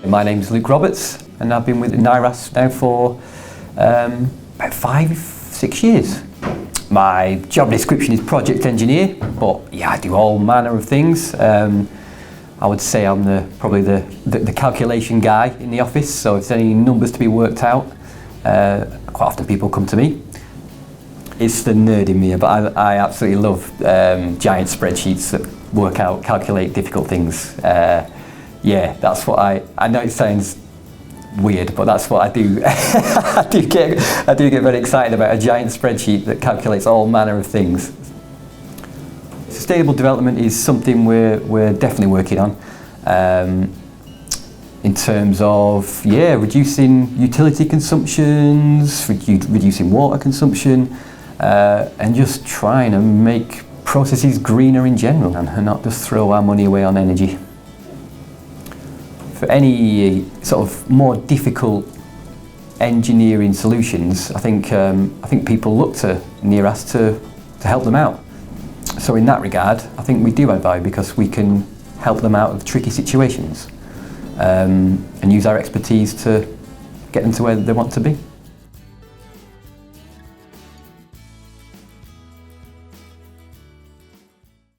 My name's Luke Roberts and I've been with NIRAS now for about 5-6 years. My job description is project engineer, but yeah, I do all manner of things. I would say I'm probably the calculation guy in the office, so if there's any numbers to be worked out, quite often people come to me. It's the nerd in me, but I absolutely love giant spreadsheets that calculate difficult things. Yeah, that's what I know it sounds weird, but that's what I do. I do get very excited about a giant spreadsheet that calculates all manner of things. Sustainable development is something we're definitely working on in terms of reducing utility consumptions, reducing water consumption, and just trying to make processes greener in general and not just throw our money away on energy. For any sort of more difficult engineering solutions, I think people look to NIRAS to help them out. So in that regard, I think we do add value because we can help them out of tricky situations and use our expertise to get them to where they want to be.